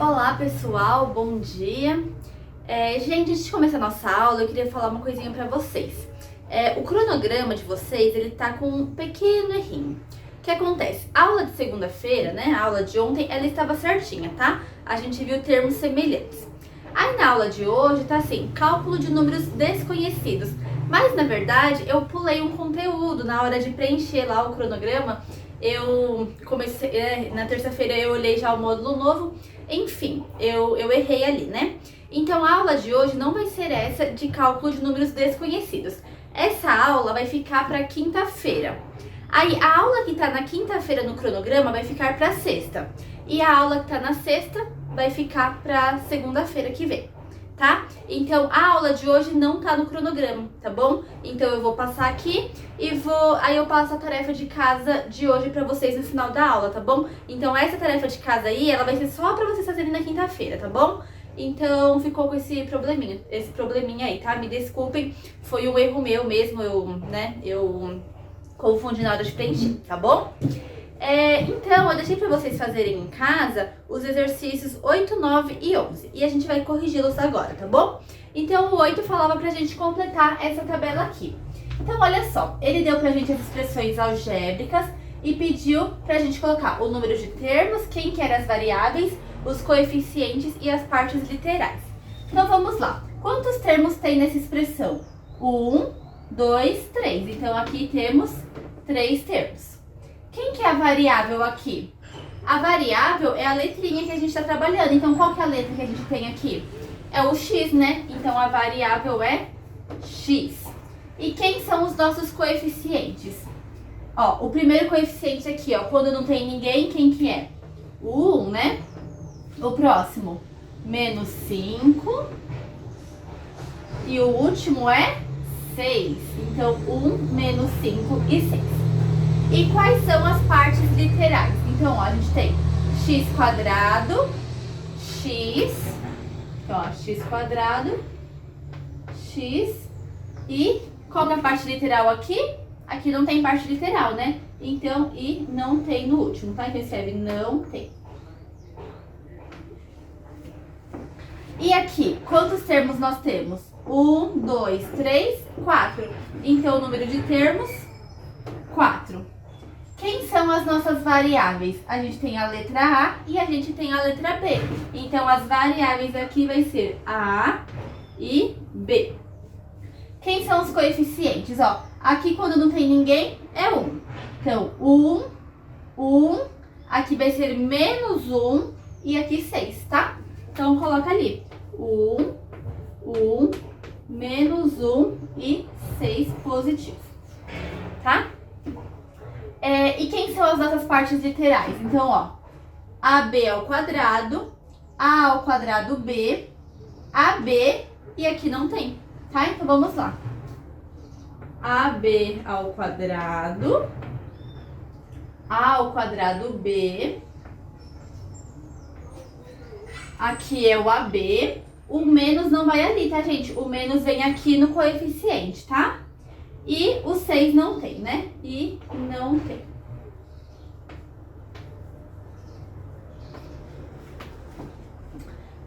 Olá pessoal, bom dia! Gente, antes de começar a nossa aula, eu queria falar uma coisinha pra vocês. O cronograma de vocês, ele tá com um pequeno errinho. O que acontece? A aula de segunda-feira, né, a aula de ontem, ela estava certinha, tá? A gente viu termos semelhantes. Aí na aula de hoje tá assim, cálculo de números desconhecidos. Mas na verdade, eu pulei um conteúdo na hora de preencher lá o cronograma. Eu comecei, na terça-feira eu olhei já o módulo novo. Enfim, eu errei ali, né? Então a aula de hoje não vai ser essa de cálculo de números desconhecidos. Essa aula vai ficar para quinta-feira. Aí a aula que tá na quinta-feira no cronograma vai ficar para sexta. E a aula que tá na sexta vai ficar para segunda-feira que vem, tá? Então a aula de hoje não tá no cronograma, tá bom? Então eu vou passar aqui e aí eu passo a tarefa de casa de hoje pra vocês no final da aula, tá bom? Então essa tarefa de casa aí, ela vai ser só pra vocês fazerem na quinta-feira, tá bom? Então ficou com esse probleminha aí, tá? Me desculpem, foi um erro meu mesmo, eu confundi na hora de preencher, tá bom? Então, eu deixei para vocês fazerem em casa os exercícios 8, 9 e 11. E a gente vai corrigi-los agora, tá bom? Então, o 8 falava pra gente completar essa tabela aqui. Então, olha só, ele deu pra gente as expressões algébricas e pediu pra gente colocar o número de termos, quem que eram as variáveis, os coeficientes e as partes literais. Então, vamos lá. Quantos termos tem nessa expressão? 1, 2, 3. Então, aqui temos 3 termos. Quem que é a variável aqui? A variável é a letrinha que a gente está trabalhando. Então, qual que é a letra que a gente tem aqui? É o X, né? Então, a variável é X. E quem são os nossos coeficientes? Ó, o primeiro coeficiente aqui, ó, quando não tem ninguém, quem que é? O 1, né? O próximo, menos 5. E o último é 6. Então, 1, menos 5 e 6. E quais são as partes literais? Então, ó, a gente tem x quadrado, x, então, ó, x quadrado, x, e qual que é a parte literal aqui? Aqui não tem parte literal, né? Então, e não tem no último, tá? Então, escreve não tem. E aqui, quantos termos nós temos? 1, 2, 3, 4. Então, o número de termos, 4. Quem são as nossas variáveis? A gente tem a letra A e a gente tem a letra B. Então, as variáveis aqui vai ser A e B. Quem são os coeficientes? Ó, aqui quando não tem ninguém é 1. Então, 1, aqui vai ser menos 1 e aqui 6, tá? Então, coloca ali 1, menos 1 e 6 positivo, tá? E quem são as nossas partes literais? Então, ó, AB ao quadrado, A ao quadrado B, AB e aqui não tem, tá? Então, vamos lá. AB ao quadrado, A ao quadrado B, aqui é o AB, o menos não vai ali, tá, gente? O menos vem aqui no coeficiente, tá? E o 6 não tem, né? E não tem.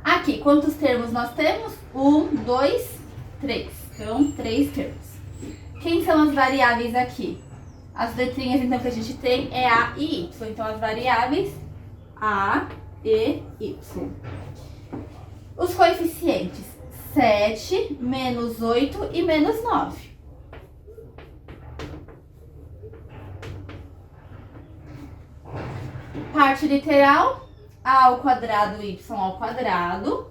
Aqui, quantos termos nós temos? 1, 2, 3. Então, 3 termos. Quem são as variáveis aqui? As letrinhas, então, que a gente tem é A e Y. Então, as variáveis A e Y. Os coeficientes 7, menos 8 e menos 9. Parte literal, A ao quadrado, Y ao quadrado.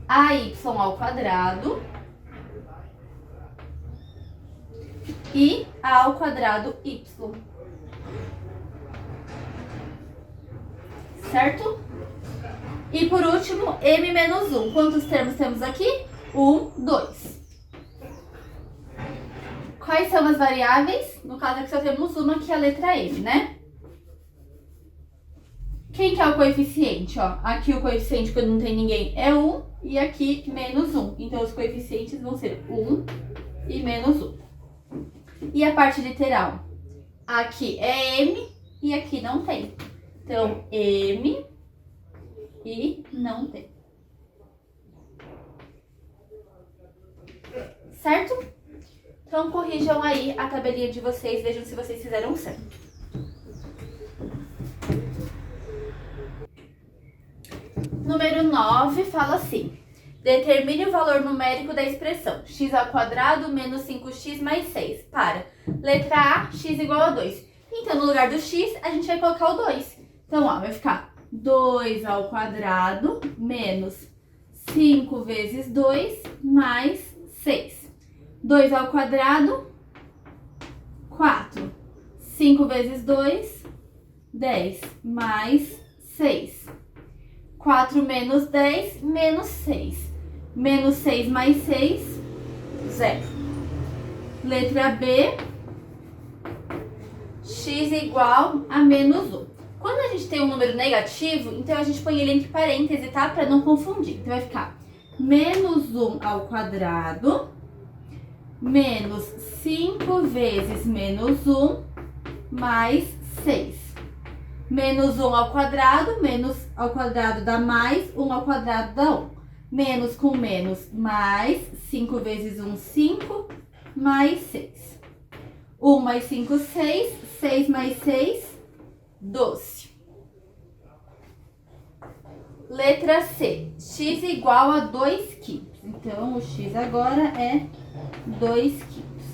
AY ao quadrado. E A ao quadrado Y. Certo? E por último, M menos 1. Quantos termos temos aqui? 1, 2. Quais são as variáveis? No caso aqui só temos uma, que é a letra M, né? Quem que é o coeficiente? Ó, aqui o coeficiente, quando não tem ninguém, é 1 e aqui menos 1. Então, os coeficientes vão ser 1 e menos 1. E a parte literal? Aqui é M e aqui não tem. Então, M e não tem. Certo? Então, corrijam aí a tabelinha de vocês, vejam se vocês fizeram certo. Número 9 fala assim: determine o valor numérico da expressão x² menos 5x mais 6 para letra A, x igual a 2. Então, no lugar do x, a gente vai colocar o 2. Então, ó, vai ficar 2² menos 5 vezes 2 mais 6. 2², 4. 5 vezes 2, 10 mais 6. 4 menos 10, menos 6. Menos 6 mais 6, 0. Letra B, x igual a menos 1. Quando a gente tem um número negativo, então a gente põe ele entre parênteses, tá? Para não confundir. Então vai ficar menos 1² menos 5 vezes menos 1 mais 6. Menos 1² menos ao quadrado dá mais, 1² dá 1. Menos com menos, mais, 5 vezes 1, 5, mais 6. 1 mais 5, 6, 6 mais 6, 12. Letra C, x igual a 2 quintos. Então, o x agora é 2 quintos.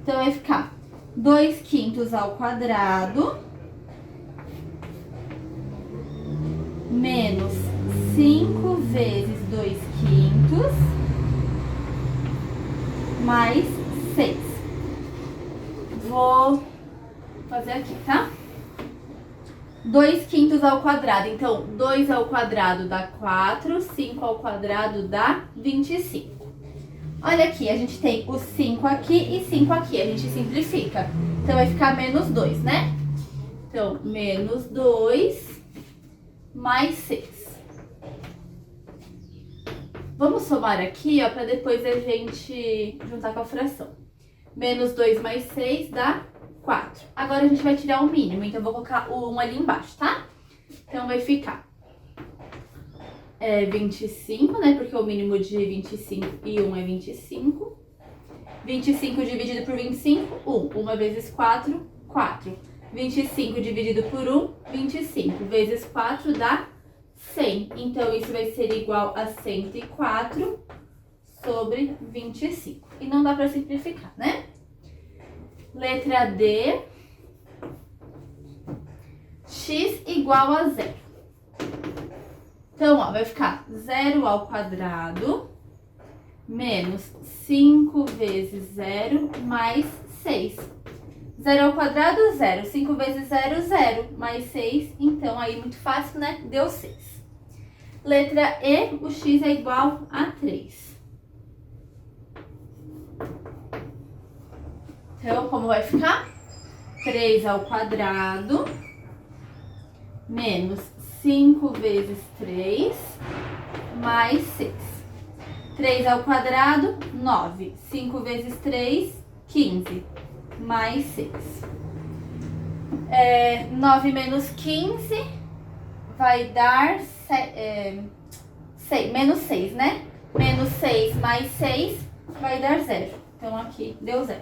Então, vai ficar 2 quintos ao quadrado menos 5 vezes 2 quintos mais 6. Vou fazer aqui, tá? 2 quintos ao quadrado. Então, 2 ao quadrado dá 4, 5 ao quadrado dá 25. Olha aqui, a gente tem o 5 aqui e 5 aqui. A gente simplifica. Então, vai ficar menos 2, né? Então, menos 2 mais 6. Vamos somar aqui, ó, para depois a gente juntar com a fração. Menos 2 mais 6 dá 4. Agora a gente vai tirar o mínimo, então eu vou colocar o 1 ali embaixo, tá? Então vai ficar 25, né? Porque o mínimo de 25 e 1 é 25. 25 dividido por 25, 1. 1 vezes 4, 4. 25 dividido por 1, 25. Vezes 4 dá 100. Então, isso vai ser igual a 104 sobre 25. E não dá para simplificar, né? Letra D. X igual a 0. Então, ó, vai ficar 0 ao quadrado menos 5 vezes 0 mais 6. 0 ao quadrado, 0. 5 vezes 0, 0. Mais 6. Então, aí, muito fácil, né? Deu 6. Letra E, o x é igual a 3. Então, como vai ficar? 3 ao quadrado menos 5 vezes 3 mais 6. 3 ao quadrado, 9. 5 vezes 3, 15. Mais 6. 9 menos 15 vai dar menos 6, né? Menos 6 mais 6 vai dar 0. Então, aqui deu 0.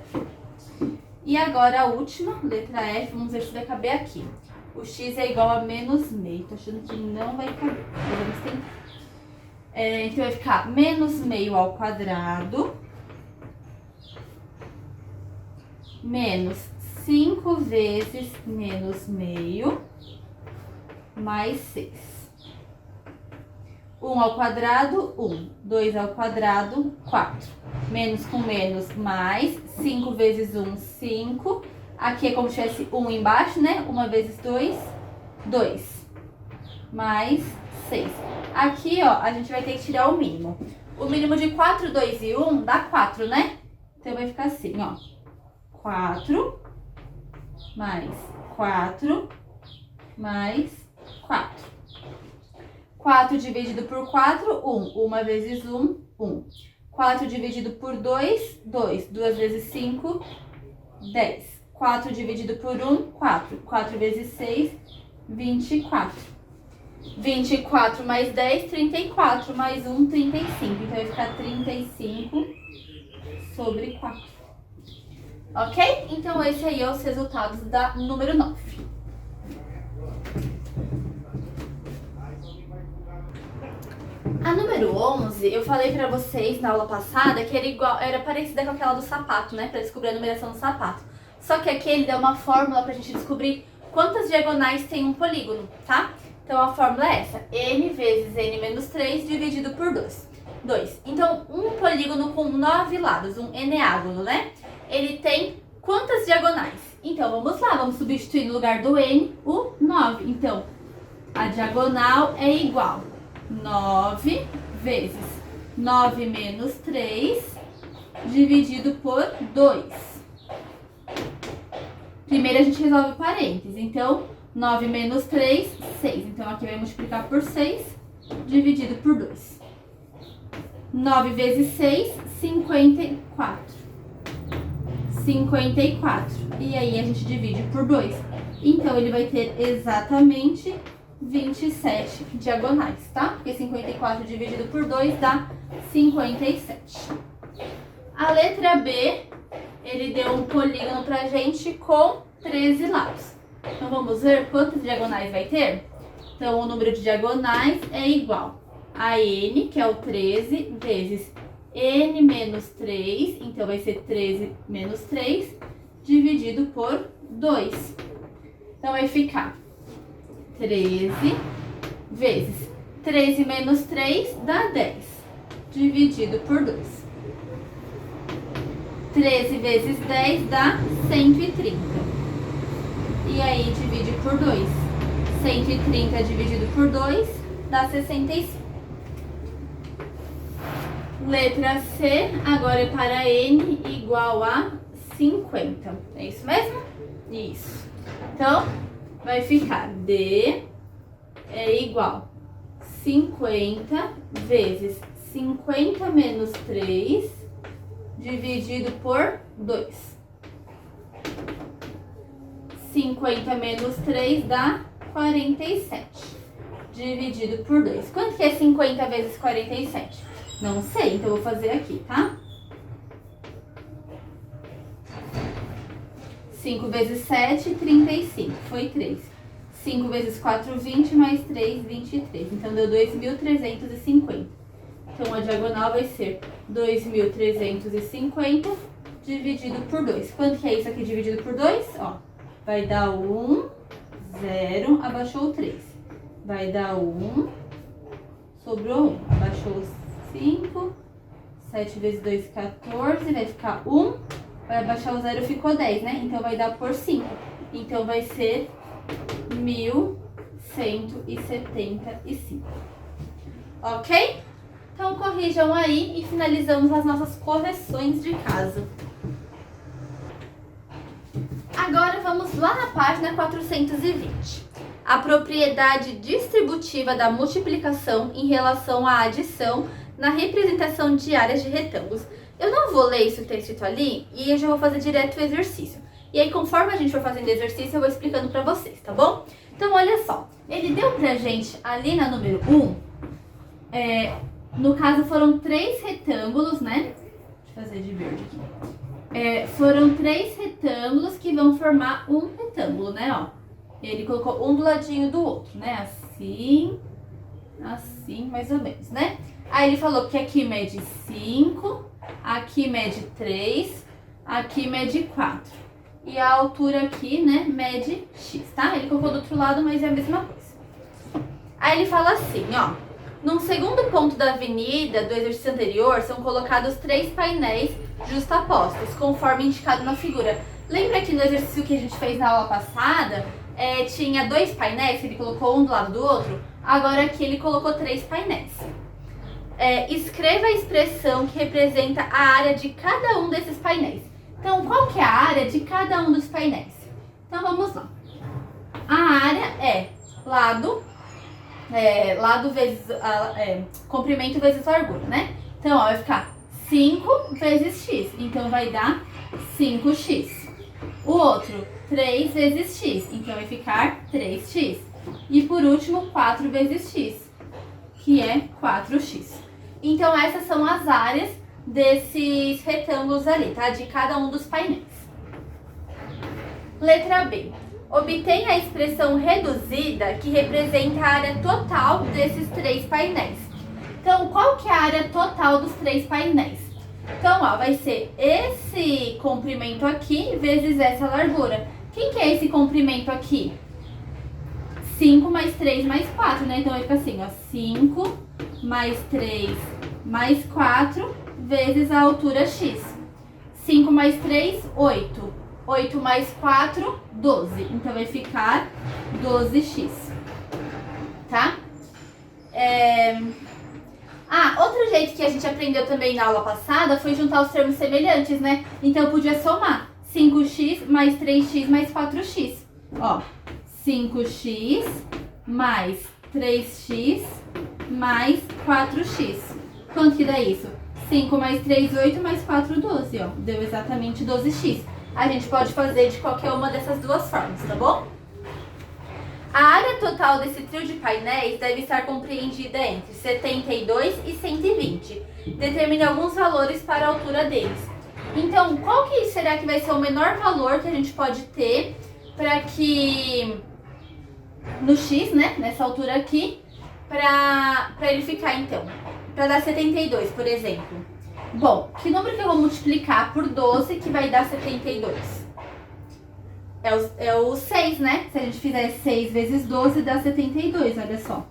E agora a última, letra F, vamos ver se vai caber aqui. O x é igual a menos meio. Tô achando que não vai caber. Vamos tentar. Então, vai ficar menos meio ao quadrado menos 5 vezes menos meio mais 6. 1 ao quadrado, 1. 2 ao quadrado, 4. Menos com menos, mais. 5 vezes 1, 5. Aqui é como se tivesse 1 embaixo, né? 1 vezes 2, 2. Mais 6. Aqui, ó, a gente vai ter que tirar o mínimo. O mínimo de 4, 2 e 1 dá 4, né? Então, vai ficar assim, ó. 4 mais 4 mais 4. 4 dividido por 4, 1. 1 vezes 1, 1. 4 dividido por 2, 2. 2 vezes 5, 10. 4 dividido por 1, 4. 4 vezes 6, 24. 24 mais 10, 34. Mais 1, 35. Então, vai ficar 35 sobre 4. Ok? Então, esse aí é os resultados da número 9. A número 11, eu falei pra vocês na aula passada que era parecida com aquela do sapato, né? Pra descobrir a numeração do sapato. Só que aqui ele deu uma fórmula pra gente descobrir quantas diagonais tem um polígono, tá? Então a fórmula é essa: n vezes n menos 3 dividido por 2. Então, um polígono com 9 lados, um eneágono, né? Ele tem quantas diagonais? Então, vamos lá, vamos substituir no lugar do n o 9. Então, a diagonal é igual 9 vezes 9 menos 3 dividido por 2. Primeiro a gente resolve o parênteses. Então, 9 menos 3, 6. Então, aqui vai multiplicar por 6 dividido por 2. 9 vezes 6, 54. 54. E aí a gente divide por 2. Então, ele vai ter exatamente 27 diagonais, tá? Porque 54 dividido por 2 dá 57. A letra B, ele deu um polígono pra gente com 13 lados. Então, vamos ver quantas diagonais vai ter? Então, o número de diagonais é igual a n, que é o 13, vezes n menos 3. Então, vai ser 13 menos 3, dividido por 2. Então, vai ficar 13 vezes 13 menos 3 dá 10, dividido por 2. 13 vezes 10 dá 130. E aí, divide por 2. 130 dividido por 2 dá 65. Letra C, agora é para n igual a 50. É isso mesmo? Isso. Então, vai ficar D é igual 50 vezes 50 menos 3 dividido por 2. 50 menos 3 dá 47. Dividido por 2. Quanto que é 50 vezes 47? Não sei, então eu vou fazer aqui, tá? 5 vezes 7, 35. Foi 3. 5 vezes 4, 20, mais 3, 23. Então, deu 2.350. Então, a diagonal vai ser 2.350 dividido por 2. Quanto que é isso aqui dividido por 2? Ó, vai dar 1, 0, abaixou o 3. Vai dar 1, sobrou 1. Abaixou 5, 7 vezes 2, 14, vai ficar 1. Vai abaixar o 0, ficou 10, né? Então, vai dar por 5. Então, vai ser 1.175. Ok? Então, corrijam aí e finalizamos as nossas correções de casa. Agora, vamos lá na página 420. A propriedade distributiva da multiplicação em relação à adição na representação de áreas de retângulos. Eu não vou ler isso que está escrito ali e eu já vou fazer direto o exercício. E aí, conforme a gente for fazendo exercício, eu vou explicando pra vocês, tá bom? Então, olha só. Ele deu pra gente, ali na número 1, no caso, foram 3 retângulos, né? Deixa eu fazer de verde aqui. Foram 3 retângulos que vão formar um retângulo, né? Ó. Ele colocou um do ladinho do outro, né? Assim, assim, mais ou menos, né? Aí ele falou que aqui mede 5, aqui mede 3, aqui mede 4. E a altura aqui, né, mede x, tá? Ele colocou do outro lado, mas é a mesma coisa. Aí ele fala assim, ó. Num segundo ponto da avenida do exercício anterior, são colocados 3 painéis justapostos, conforme indicado na figura. Lembra que no exercício que a gente fez na aula passada, tinha 2 painéis, que ele colocou um do lado do outro? Agora aqui ele colocou 3 painéis. Escreva a expressão que representa a área de cada um desses painéis. Então, qual que é a área de cada um dos painéis? Então, vamos lá. A área é lado vezes comprimento vezes largura, né? Então, ó, vai ficar 5 vezes x. Então, vai dar 5x. O outro, 3 vezes x, então vai ficar 3x. E por último, 4 vezes x, que é 4x. Então essas são as áreas desses retângulos ali, tá? De cada um dos painéis. Letra B. Obtenha a expressão reduzida que representa a área total desses 3 painéis. Então, qual que é a área total dos 3 painéis? Então, ó, vai ser esse comprimento aqui vezes essa largura. Quem que é esse comprimento aqui? 5 mais 3 mais 4, né? Então vai ficar assim, ó, 5 mais 3 mais 4 vezes a altura x. 5 mais 3, 8. 8 mais 4, 12. Então vai ficar 12x. Tá? Outro jeito que a gente aprendeu também na aula passada foi juntar os termos semelhantes, né? Então eu podia somar 5x mais 3x mais 4x. Ó, 5x mais 3x mais 4x. Quanto que dá isso? 5 mais 3, 8 mais 4, 12, ó. Deu exatamente 12x. A gente pode fazer de qualquer uma dessas duas formas, tá bom? A área total desse trio de painéis deve estar compreendida entre 72 e 120. Determine alguns valores para a altura deles. Então, qual que será que vai ser o menor valor que a gente pode ter para que no x, né, nessa altura aqui, para ele ficar então, para dar 72, por exemplo. Bom, que número que eu vou multiplicar por 12 que vai dar 72? É o 6, né? Se a gente fizer 6 vezes 12 dá 72, olha só.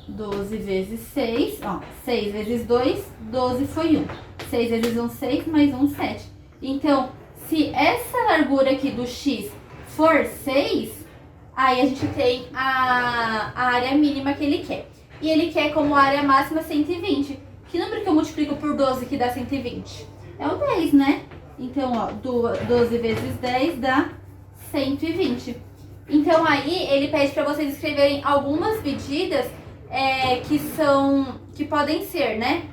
12 vezes 6, ó, 6 vezes 2, 12 foi 1. 6 vezes 1, 6, mais 1, 7. Então, se essa largura aqui do x for 6, aí a gente tem a área mínima que ele quer. E ele quer como área máxima 120. Que número que eu multiplico por 12 que dá 120? É o 10, né? Então, ó, 12 vezes 10 dá 120. Então, aí ele pede para vocês escreverem algumas medidas que podem ser, né?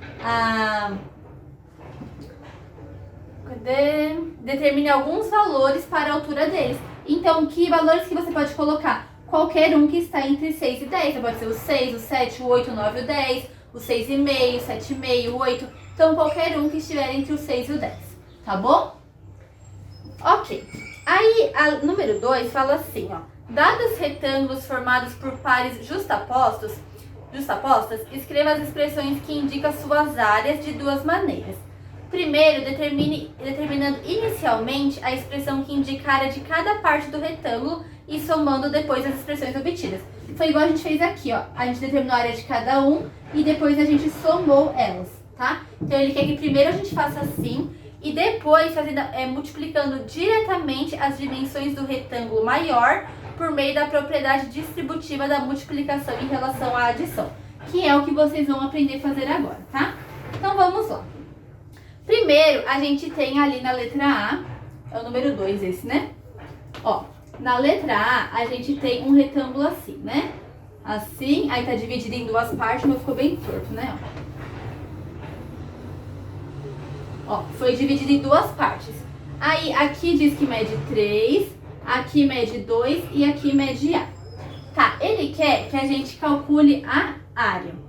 Determine alguns valores para a altura deles. Então, que valores que você pode colocar? Qualquer um que está entre 6 e 10. Então, pode ser o 6, o 7, o 8, o 9 e o 10, o 6,5, o 7,5, o 8. Então, qualquer um que estiver entre o 6 e o 10. Tá bom? Ok. Aí, a número 2 fala assim, ó. Dados retângulos formados por pares justapostas, escreva as expressões que indicam suas áreas de duas maneiras. Primeiro, determinando inicialmente a expressão que indica a área de cada parte do retângulo e somando depois as expressões obtidas. Foi igual a gente fez aqui, ó. A gente determinou a área de cada um e depois a gente somou elas, tá? Então, ele quer que primeiro a gente faça assim e depois multiplicando diretamente as dimensões do retângulo maior por meio da propriedade distributiva da multiplicação em relação à adição, que é o que vocês vão aprender a fazer agora, tá? Então, vamos lá. Primeiro, a gente tem ali na letra A, é o número 2 esse, né? Ó, na letra A gente tem um retângulo assim, né? Assim, aí tá dividido em duas partes, mas ficou bem torto, né? Ó, foi dividido em duas partes. Aí, aqui diz que mede 3, aqui mede 2 e aqui mede A. Tá, ele quer que a gente calcule a área.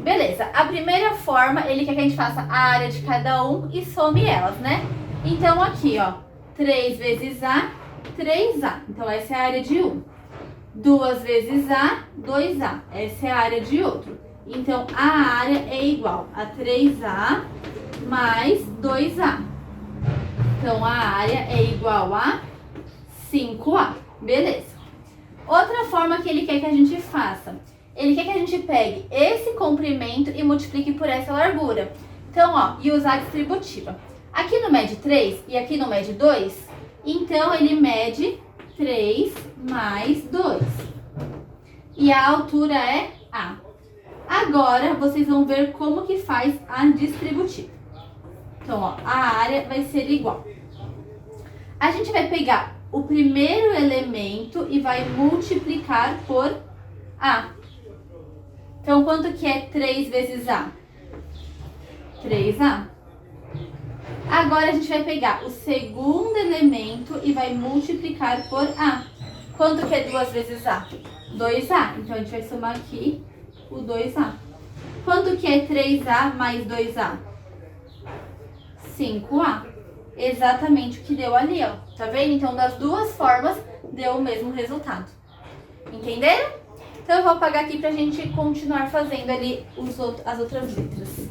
Beleza, a primeira forma, ele quer que a gente faça a área de cada um e some elas, né? Então, aqui, ó, 3 vezes A, 3A. Então, essa é a área de um. 2 vezes A, 2A. Essa é a área de outro. Então, a área é igual a 3A mais 2A. Então, a área é igual a 5A. Beleza. Outra forma que ele quer que a gente faça. Ele quer que a gente pegue esse comprimento e multiplique por essa largura. Então, ó, e usar a distributiva. Aqui no mede 3 e aqui no mede 2, então ele mede 3 mais 2. E a altura é A. Agora, vocês vão ver como que faz a distributiva. Então, ó, a área vai ser igual. A gente vai pegar o primeiro elemento e vai multiplicar por A. Então, quanto que é 3 vezes A? 3A. Agora a gente vai pegar o segundo elemento e vai multiplicar por A. Quanto que é 2 vezes A? 2A. Então a gente vai somar aqui o 2A. Quanto que é 3A mais 2A? 5A. Exatamente o que deu ali, ó. Tá vendo? Então das duas formas deu o mesmo resultado. Entenderam? Então eu vou apagar aqui pra gente continuar fazendo ali as outras letras.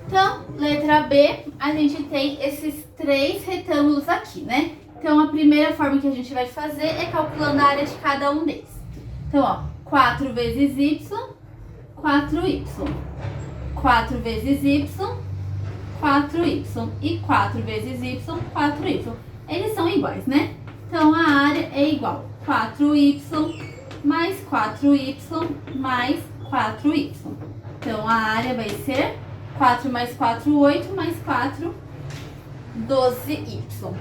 Então, letra B, a gente tem esses 3 retângulos aqui, né? Então, a primeira forma que a gente vai fazer é calculando a área de cada um deles. Então, ó, 4 vezes y, 4y. 4 vezes y, 4y. E 4 vezes y, 4y. Eles são iguais, né? Então, a área é igual 4y mais 4y mais 4y. Então, a área vai ser 4 mais 4, 8, mais 4, 12y.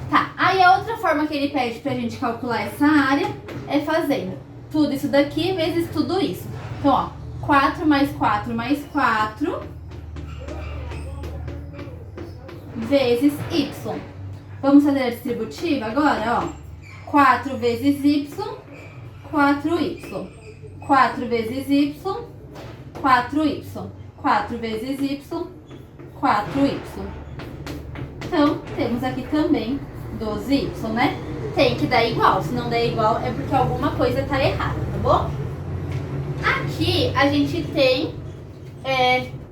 Tá, aí a outra forma que ele pede pra gente calcular essa área é fazendo tudo isso daqui vezes tudo isso. Então, ó, 4 mais 4 mais 4 vezes y. Vamos fazer a distributiva agora, ó. 4 vezes y, 4y. 4 vezes y, 4y. 4 vezes y, 4y. Então, temos aqui também 12y, né? Tem que dar igual, se não der igual é porque alguma coisa tá errada, tá bom? Aqui a gente tem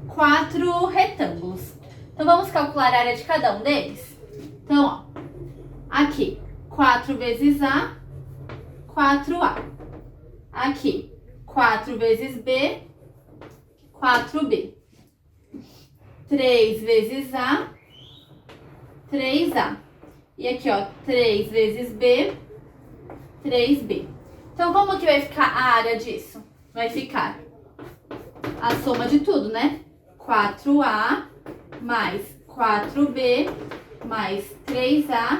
4 retângulos. Então, vamos calcular a área de cada um deles? Então, ó, aqui, 4 vezes A, 4A. Aqui, 4 vezes B, 4B. 3 vezes A, 3A. E aqui, ó, 3 vezes B, 3B. Então, como que vai ficar a área disso? Vai ficar a soma de tudo, né? 4A mais 4B mais 3A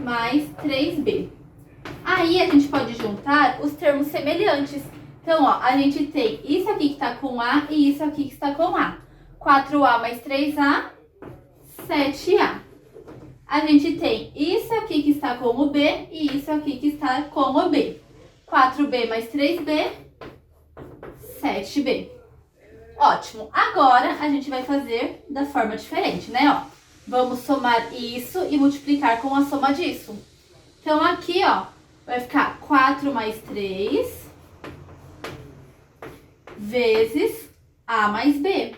mais 3B. Aí, a gente pode juntar os termos semelhantes. Então, ó, a gente tem isso aqui que está com A e isso aqui que está com A. 4A mais 3A, 7A. A gente tem isso aqui que está como B e isso aqui que está como B. 4B mais 3B, 7B. Ótimo. Agora, a gente vai fazer da forma diferente, né? Ó, vamos somar isso e multiplicar com a soma disso. Então, aqui, ó, vai ficar 4 mais 3... vezes A mais B.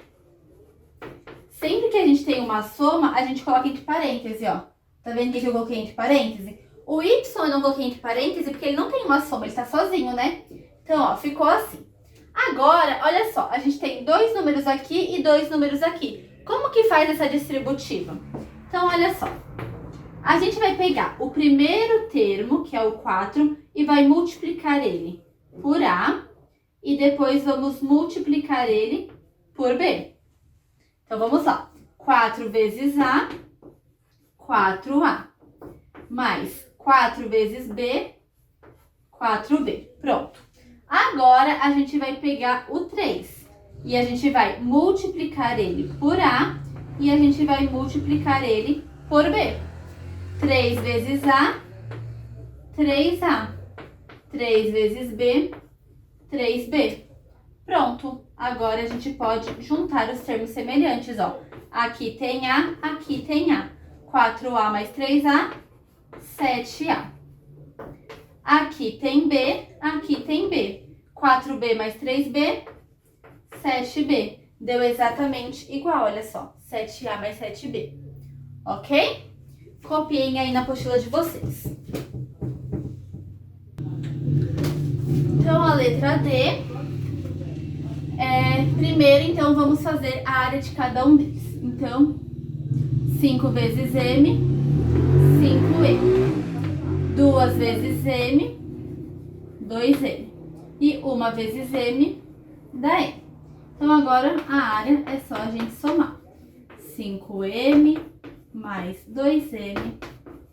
Sempre que a gente tem uma soma, a gente coloca entre parênteses, ó. Tá vendo o que eu coloquei entre parênteses? O Y eu não coloquei entre parênteses porque ele não tem uma soma, ele tá sozinho, né? Então, ó, ficou assim. Agora, olha só, a gente tem 2 números aqui e 2 números aqui. Como que faz essa distributiva? Então, olha só. A gente vai pegar o primeiro termo, que é o 4, e vai multiplicar ele por A. E depois vamos multiplicar ele por B. Então, vamos lá. 4 vezes A, 4A. Mais 4 vezes B, 4B. Pronto. Agora, a gente vai pegar o 3. E a gente vai multiplicar ele por A. E a gente vai multiplicar ele por B. 3 vezes A, 3A. 3 vezes B, 3B. Pronto. Agora a gente pode juntar os termos semelhantes, ó. Aqui tem A, aqui tem A. 4A mais 3A, 7A. Aqui tem B, aqui tem B. 4B mais 3B, 7B. Deu exatamente igual, olha só. 7A mais 7B. Ok? Copiem aí na apostila de vocês. Então, a letra D. Primeiro, então, vamos fazer a área de cada um deles. Então, 5 vezes M, 5M. 2 vezes M, 2M. E 1 vezes M, dá M. Então, agora, a área é só a gente somar. 5M mais 2M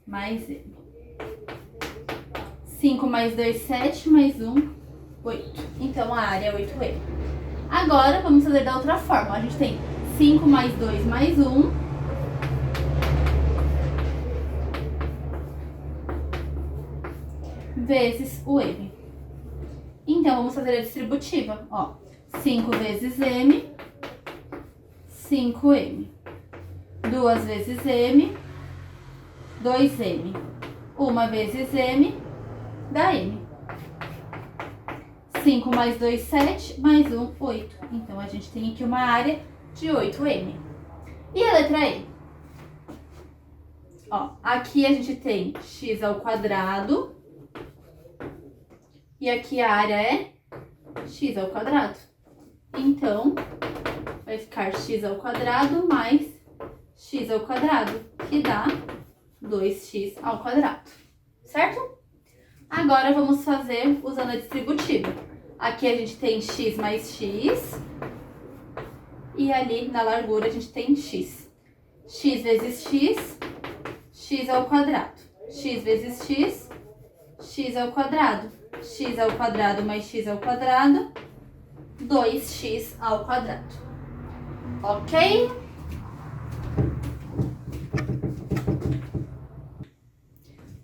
mais M. 5 mais 2, 7, mais 1, 8. Então, a área é 8M. Agora, vamos fazer da outra forma. A gente tem 5 mais 2 mais 1. Vezes o M. Então, vamos fazer a distributiva. Ó, 5 vezes M, 5M. 2 vezes M, 2M. 1 vezes M, dá M. 5 mais 2, 7, mais 1, 8. Então, a gente tem aqui uma área de 8M. E a letra E? Ó, aqui a gente tem x ao quadrado. E aqui a área é x ao quadrado. Então, vai ficar x ao quadrado mais x ao quadrado, que dá 2x ao quadrado. Certo? Agora, vamos fazer usando a distributiva. Aqui a gente tem x mais x. E ali na largura a gente tem x. X vezes x, x ao quadrado. X vezes x, x ao quadrado. X ao quadrado mais x ao quadrado, 2x ao quadrado. Ok?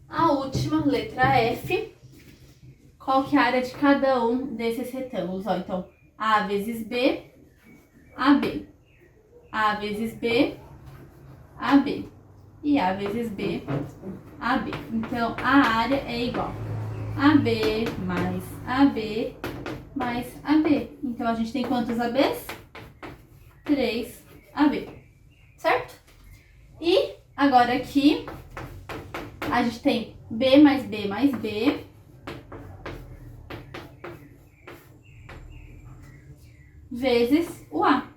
A última, letra F. Qual que é a área de cada um desses retângulos? Ó, então, A vezes B, AB. A vezes B, AB. E A vezes B, AB. Então, a área é igual a AB mais AB mais AB. Então, a gente tem quantos ABs? 3 AB. Certo? E agora aqui, a gente tem B mais B mais B. Vezes o A.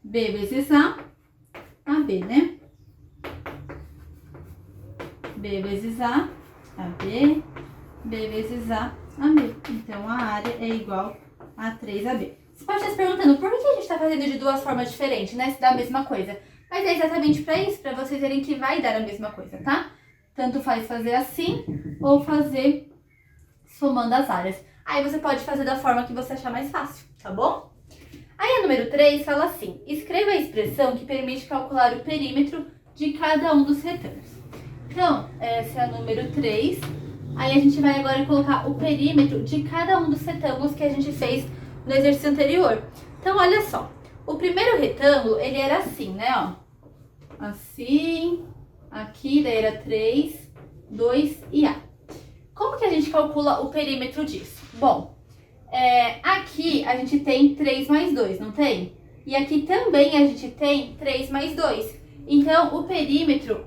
B vezes A, AB, né? B vezes A, AB, B vezes A, AB. Então, a área é igual a 3AB. Você pode estar se perguntando, por que a gente está fazendo de duas formas diferentes, né? Se dá a mesma coisa. Mas é exatamente para isso, para vocês verem que vai dar a mesma coisa, tá? Tanto faz fazer assim, ou fazer somando as áreas. Aí você pode fazer da forma que você achar mais fácil, tá bom? Aí a número 3 fala assim, escreva a expressão que permite calcular o perímetro de cada um dos retângulos. Então, essa é a número 3. Aí a gente vai agora colocar o perímetro de cada um dos retângulos que a gente fez no exercício anterior. Então, olha só. O primeiro retângulo, ele era assim, né, ó. Assim, aqui, daí era 3, 2 e A. Como que a gente calcula o perímetro disso? Bom, aqui a gente tem 3 mais 2, não tem? E aqui também a gente tem 3 mais 2. Então, o perímetro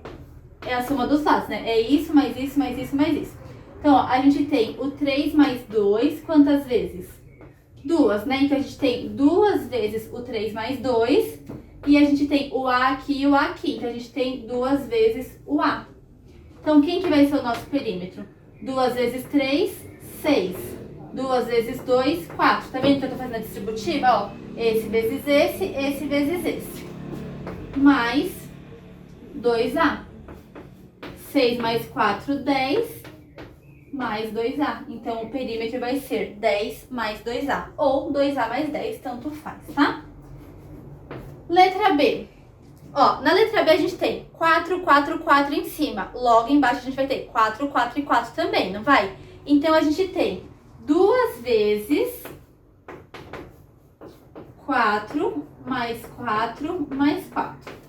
é a soma dos lados, né? É isso, mais isso, mais isso, mais isso. Então, ó, a gente tem o 3 mais 2, quantas vezes? 2, né? Então, a gente tem 2 vezes o 3 mais 2. E a gente tem o A aqui e o A aqui. Então, a gente tem 2 vezes o A. Então, quem que vai ser o nosso perímetro? 2 vezes 3, 6. 2 vezes 2, 4. Tá vendo que eu tô fazendo a distributiva? Ó, esse vezes esse vezes esse. Mais 2A. 6 mais 4, 10. Mais 2A. Então, o perímetro vai ser 10 mais 2A. Ou 2A mais 10, tanto faz, tá? Letra B. Ó, na letra B a gente tem 4, 4, 4 em cima. Logo embaixo a gente vai ter 4, 4 e 4 também, não vai? Então, a gente tem 2 vezes 4 mais 4 mais 4.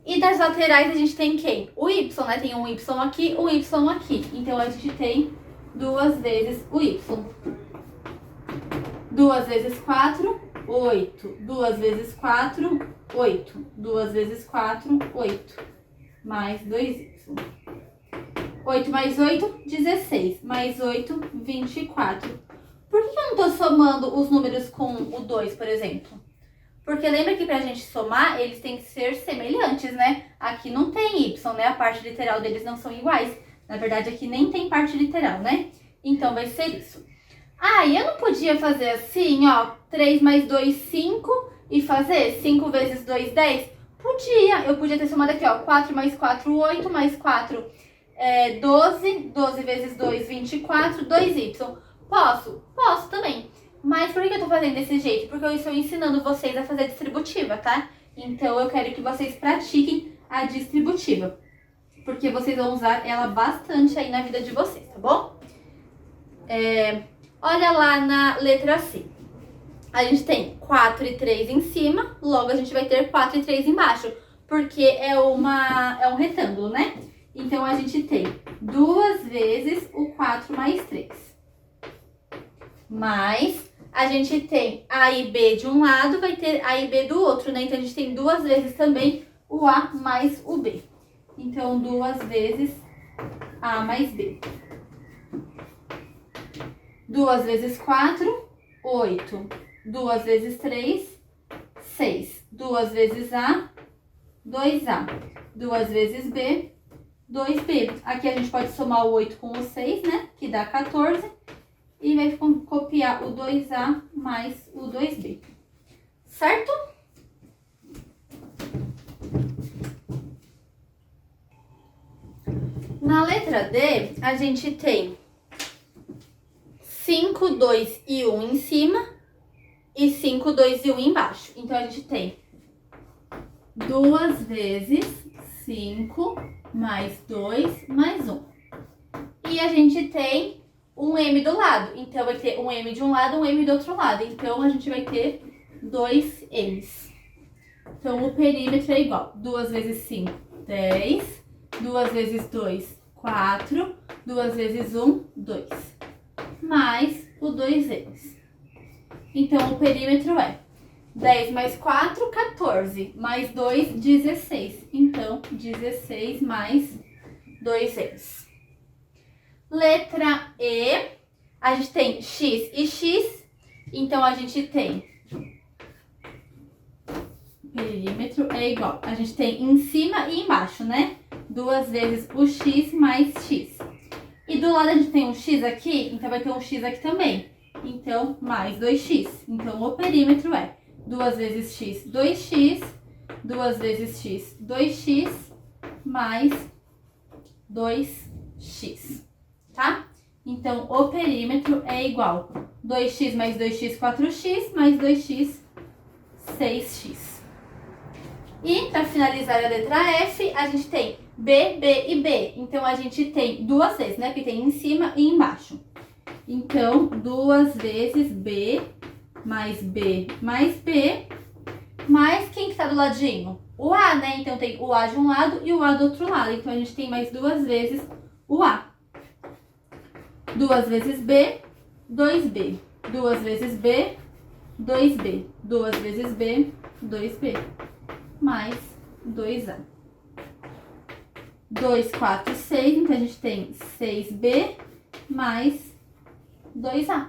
E das laterais a gente tem quem? O Y, né? Tem um Y aqui, um Y aqui. Então, a gente tem 2 vezes o Y. 2 vezes 4, 8. 2 vezes 4, 8. 2 vezes 4, 8. Mais 2Y. 8 mais 8, 16. Mais 8, 24. Por que eu não tô somando os números com o 2, por exemplo? Porque lembra que pra gente somar, eles têm que ser semelhantes, né? Aqui não tem Y, né? A parte literal deles não são iguais. Na verdade, aqui nem tem parte literal, né? Então, vai ser isso. Ah, e eu não podia fazer assim, ó, 3 mais 2, 5 e fazer 5 vezes 2, 10? Podia, eu podia ter somado aqui, ó, 4 mais 4, 8, mais 4, 12, 12 vezes 2, 24, 2Y. Posso? Posso também. Mas por que eu tô fazendo desse jeito? Porque eu estou ensinando vocês a fazer distributiva, tá? Então eu quero que vocês pratiquem a distributiva, porque vocês vão usar ela bastante aí na vida de vocês, tá bom? Olha lá na letra C. A gente tem 4 e 3 em cima, logo a gente vai ter 4 e 3 embaixo, porque é um retângulo, né? Então a gente tem 2 vezes o 4 mais 3. Mais, a gente tem A e B de um lado, vai ter A e B do outro, né? Então a gente tem 2 vezes também o A mais o B. Então 2 vezes A mais B. 2 vezes 4, 8. 2 vezes 3, 6. 2 vezes A, 2A. 2 vezes B, 2B. Aqui a gente pode somar o 8 com o 6, né? Que dá 14. E vai copiar o 2A mais o 2B. Certo? Na letra D, a gente tem 5, 2 e 1 em cima e 5, 2 e 1 embaixo. Então, a gente tem 2 vezes 5 mais 2 mais 1. E a gente tem um M do lado. Então, vai ter um M de um lado, um M do outro lado. Então, a gente vai ter 2 M's. Então, o perímetro é igual. 2 vezes 5, 10. 2 vezes 2, 4. 2 vezes 1, 2. Mais o 2M's. Então, o perímetro é 10 mais 4, 14. Mais 2, 16. Então, 16 mais 2M's. Letra E, a gente tem X e X. Então, a gente tem perímetro é igual. A gente tem em cima e embaixo, né? 2 vezes o X mais X. E do lado a gente tem um X aqui, então vai ter um X aqui também. Então, mais 2X. Então, o perímetro é 2 vezes X, 2X. 2 vezes X, 2X. Mais 2X. Tá? Então, o perímetro é igual 2x mais 2x, 4x, mais 2x, 6x. E, para finalizar a letra F, a gente tem B, B e B. Então, a gente tem 2 vezes, né? Porque tem em cima e embaixo. Então, 2 vezes B, mais B, mais B, mais quem que tá do ladinho? O A, né? Então, tem o A de um lado e o A do outro lado. Então, a gente tem mais 2 vezes o A. 2 vezes B, 2B. 2 vezes B, 2B. 2 vezes B, 2B. Mais 2A. 2, 4, 6. Então, a gente tem 6B mais 2A.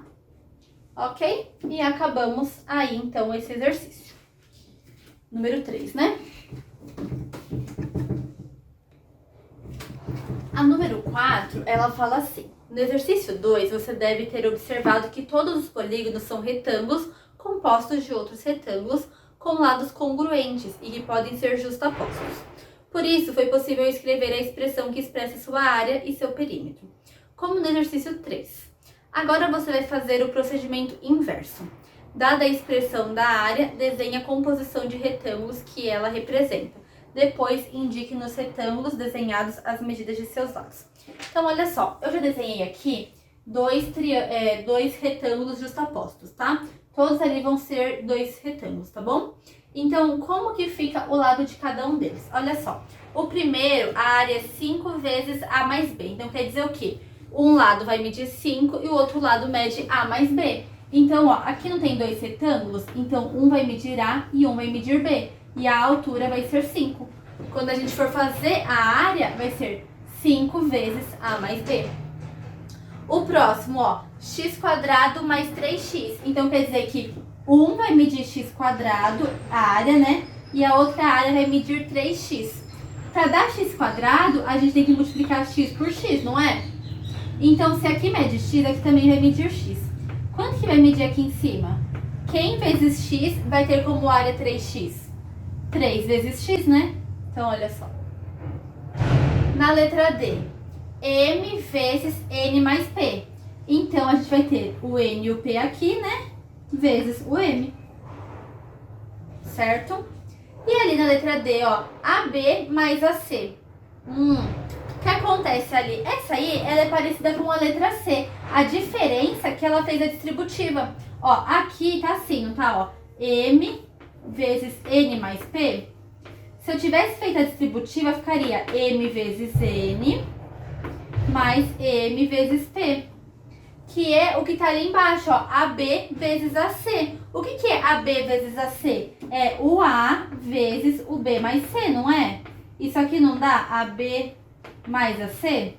Ok? E acabamos aí, então, esse exercício. Número 3, né? A número 4, ela fala assim. No exercício 2, você deve ter observado que todos os polígonos são retângulos compostos de outros retângulos com lados congruentes e que podem ser justapostos. Por isso, foi possível escrever a expressão que expressa sua área e seu perímetro, como no exercício 3. Agora você vai fazer o procedimento inverso. Dada a expressão da área, desenhe a composição de retângulos que ela representa. Depois, indique nos retângulos desenhados as medidas de seus lados. Então, olha só, eu já desenhei aqui dois retângulos justapostos, tá? Todos ali vão ser 2 retângulos, tá bom? Então, como que fica o lado de cada um deles? Olha só, o primeiro, a área é 5 vezes A mais B. Então, quer dizer o quê? Um lado vai medir 5 e o outro lado mede A mais B. Então, ó, aqui não tem 2 retângulos, então um vai medir A e um vai medir B. E a altura vai ser 5. Quando a gente for fazer a área, vai ser 5 vezes A mais B. O próximo, ó, x² mais 3x. Então, quer dizer que um vai medir x², a área, né? E a outra área vai medir 3x. Para dar x², a gente tem que multiplicar x por x, não é? Então, se aqui mede x, aqui também vai medir x. Quanto que vai medir aqui em cima? Quem vezes x vai ter como área 3x? 3 vezes x, né? Então, olha só. Na letra D, M vezes N mais P. Então, a gente vai ter o N e o P aqui, né? vezes o M. Certo? E ali na letra D, ó, AB mais AC. O que acontece ali? Essa aí, ela é parecida com a letra C. A diferença é que ela fez a distributiva. Ó, aqui tá assim, tá? Ó, M vezes N mais P. Se eu tivesse feito a distributiva, ficaria M vezes N mais M vezes P. Que é o que tá ali embaixo, ó, AB vezes AC. O que é AB vezes AC? É o A vezes o B mais C, não é? Isso aqui não dá AB mais AC?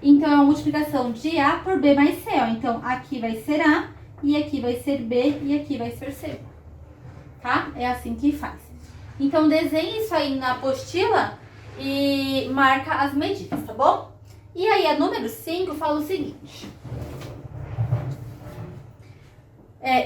Então, é uma multiplicação de A por B mais C, ó. Então, aqui vai ser A, e aqui vai ser B, e aqui vai ser C. Tá? É assim que faz. Então, desenhe isso aí na apostila e marca as medidas, tá bom? E aí, a número 5 fala o seguinte.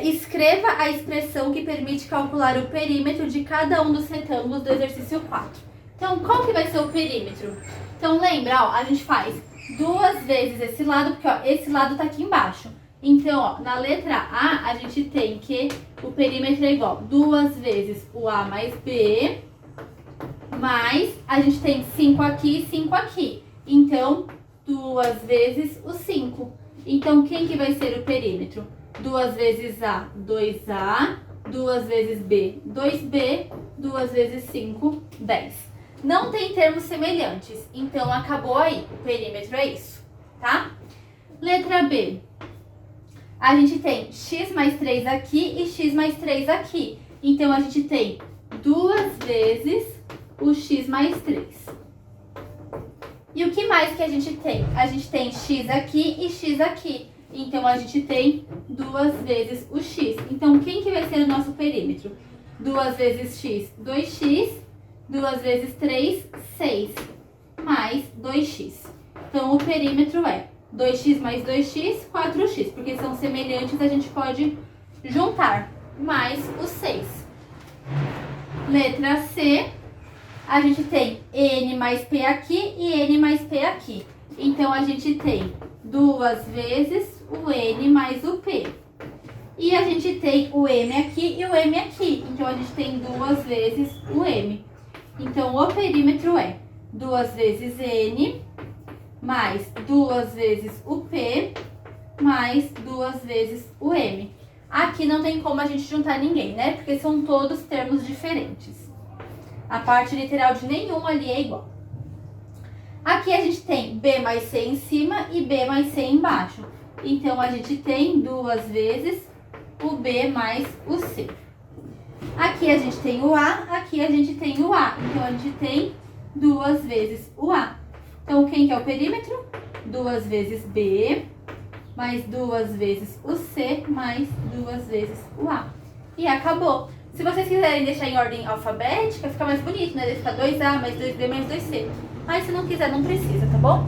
Escreva a expressão que permite calcular o perímetro de cada um dos retângulos do exercício 4. Então, qual que vai ser o perímetro? Então, lembra, ó, a gente faz 2 vezes esse lado, porque ó, esse lado tá aqui embaixo. Então, ó, na letra A, a gente tem que o perímetro é igual 2 vezes o A mais B, mais a gente tem 5 aqui e 5 aqui. Então, 2 vezes o 5. Então, quem que vai ser o perímetro? 2 vezes A, 2A, 2 vezes B, 2B, 2 vezes 5, 10. Não tem termos semelhantes, então acabou aí. O perímetro é isso, tá? Letra B. A gente tem x mais 3 aqui e x mais 3 aqui. Então, a gente tem 2 vezes o x mais 3. E o que mais que a gente tem? A gente tem x aqui e x aqui. Então, a gente tem 2 vezes o x. Então, quem que vai ser o nosso perímetro? 2 vezes x, 2x. 2 vezes 3, 6. Mais 2x. Então, o perímetro é 2x mais 2x, 4x. Porque são semelhantes, a gente pode juntar. Mais o 6. Letra C. A gente tem N mais P aqui e N mais P aqui. Então, a gente tem 2 vezes o N mais o P. E a gente tem o M aqui e o M aqui. Então, a gente tem 2 vezes o M. Então, o perímetro é 2 vezes N mais 2 vezes o P mais 2 vezes o M. Aqui não tem como a gente juntar ninguém, né? Porque são todos termos diferentes. A parte literal de nenhum ali é igual. Aqui a gente tem B mais C em cima e B mais C embaixo. Então, a gente tem 2 vezes o B mais o C. Aqui a gente tem o A, aqui a gente tem o A. Então, a gente tem 2 vezes o A. Então, quem que é o perímetro? 2 vezes B, mais 2 vezes o C, mais 2 vezes o A. E acabou. Se vocês quiserem deixar em ordem alfabética, fica mais bonito, né? Deve ficar 2A, mais 2B, mais 2C. Mas se não quiser, não precisa, tá bom?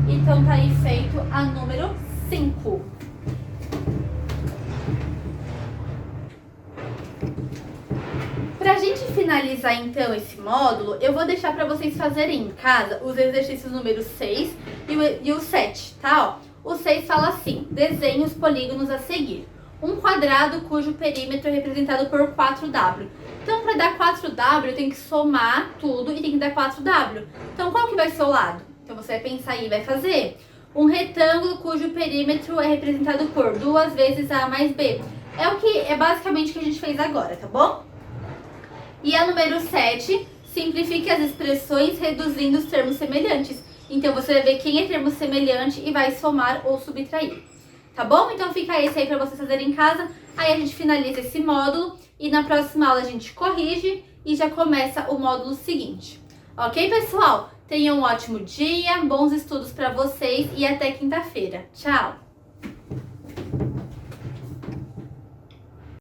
Então, tá aí feito a número 5. Pra gente finalizar, então, esse módulo, eu vou deixar pra vocês fazerem em casa os exercícios número 6 e o 7, tá? Ó, o 6 fala assim, desenhe os polígonos a seguir. Um quadrado cujo perímetro é representado por 4W. Então, para dar 4W, eu tenho que somar tudo e tem que dar 4W. Então, qual que vai ser o lado? Então, você vai pensar aí e vai fazer. Um retângulo cujo perímetro é representado por 2 vezes A mais B. É basicamente o que a gente fez agora, tá bom? E a número 7, simplifique as expressões reduzindo os termos semelhantes. Então, você vai ver quem é termo semelhante e vai somar ou subtrair. Tá bom? Então fica esse aí pra vocês fazerem em casa. Aí a gente finaliza esse módulo e na próxima aula a gente corrige e já começa o módulo seguinte. Ok, pessoal? Tenham um ótimo dia, bons estudos pra vocês e até quinta-feira. Tchau!